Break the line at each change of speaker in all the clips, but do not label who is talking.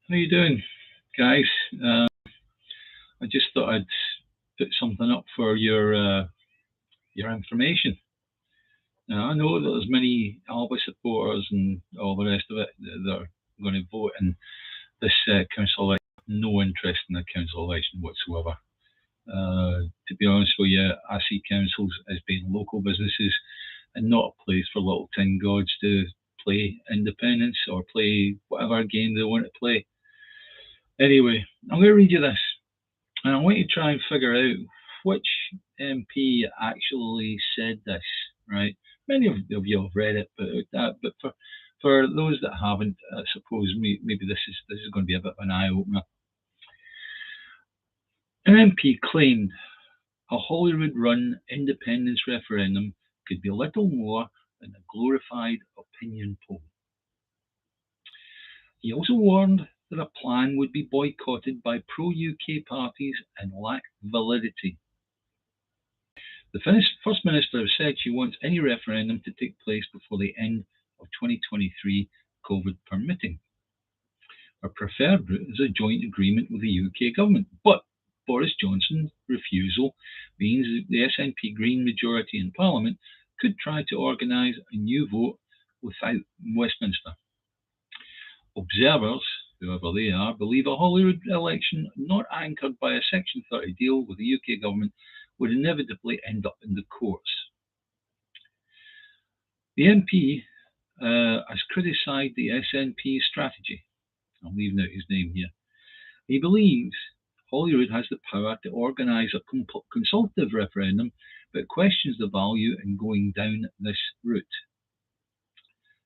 How you doing, guys? I just thought I'd put something up for your information. Now, I know that there's many Alba supporters and all the rest of it that are going to vote in this council election. No interest in the council election whatsoever. To be honest with you, I see councils as being local businesses and not a place for little tin gods to play independence or play whatever game they want to play. Anyway, I'm going to read you this. And I want you to try and figure out which MP actually said this, right? Many of you have read it, but for those that haven't, I suppose maybe this is going to be a bit of an eye opener. An MP claimed a Holyrood-run independence referendum could be little more than a glorified opinion poll. He also warned that a plan would be boycotted by pro-UK parties and lack validity. The First Minister has said she wants any referendum to take place before the end of 2023, COVID permitting. Her preferred route is a joint agreement with the UK government, but Boris Johnson's refusal means that the SNP Green majority in Parliament could try to organise a new vote without Westminster. Observers, whoever they are, believe a Holyrood election not anchored by a Section 30 deal with the UK government would inevitably end up in the courts. The MP has criticised the SNP strategy. I'm leaving out his name here. He believes Holyrood has the power to organise a consultative referendum, but questions the value in going down this route.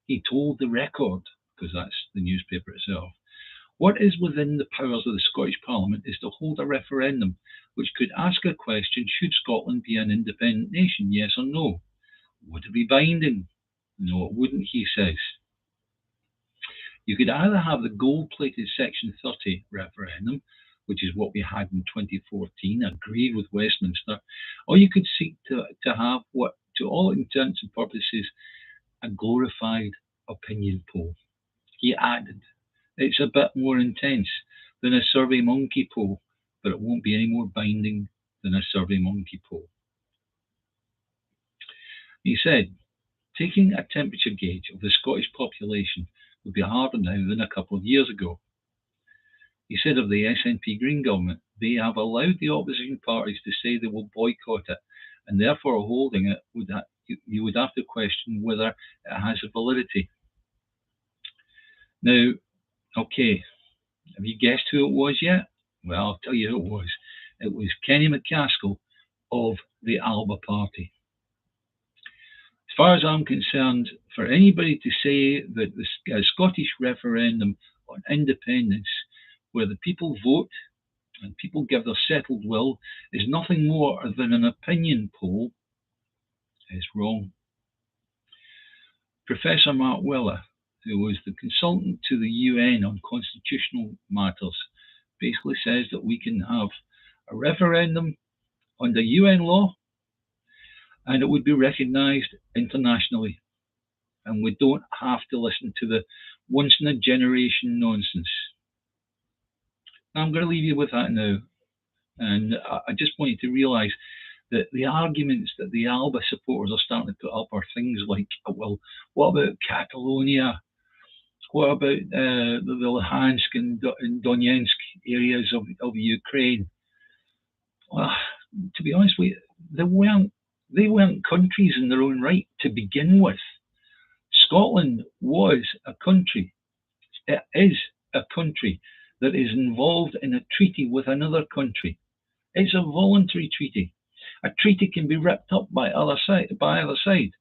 He told The Record, because that's the newspaper itself, what is within the powers of the Scottish Parliament is to hold a referendum which could ask a question: should Scotland be an independent nation, yes or no? Would it be binding? No, it wouldn't, he says. You could either have the gold-plated Section 30 referendum, which is what we had in 2014, agreed with Westminster, or you could seek to have what, to all intents and purposes, a glorified opinion poll. He added, it's a bit more intense than a SurveyMonkey poll, but it won't be any more binding than a SurveyMonkey poll. He said, taking a temperature gauge of the Scottish population would be harder now than a couple of years ago. He said of the SNP Green government, they have allowed the opposition parties to say they will boycott it, and therefore holding it you would have to question whether it has a validity. Now, okay, have you guessed who it was yet? Well, I'll tell you who it was. It was Kenny McCaskill of the Alba Party. As far as I'm concerned, for anybody to say that the Scottish referendum on independence, where the people vote and people give their settled will, is nothing more than an opinion poll, is wrong. Professor Mark Weller, who was the consultant to the UN on constitutional matters, basically says that we can have a referendum under UN law and it would be recognised internationally. And we don't have to listen to the once in a generation nonsense. Now, I'm going to leave you with that now. And I just want you to realise that the arguments that the Alba supporters are starting to put up are things like, well, what about Catalonia? What about the Luhansk and Donetsk areas of Ukraine? Well, to be honest with you, they weren't countries in their own right to begin with. Scotland was a country. It is a country that is involved in a treaty with another country. It's a voluntary treaty. A treaty can be ripped up by either side.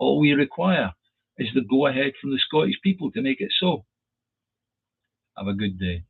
All we require is the go-ahead from the Scottish people to make it so. Have a good day.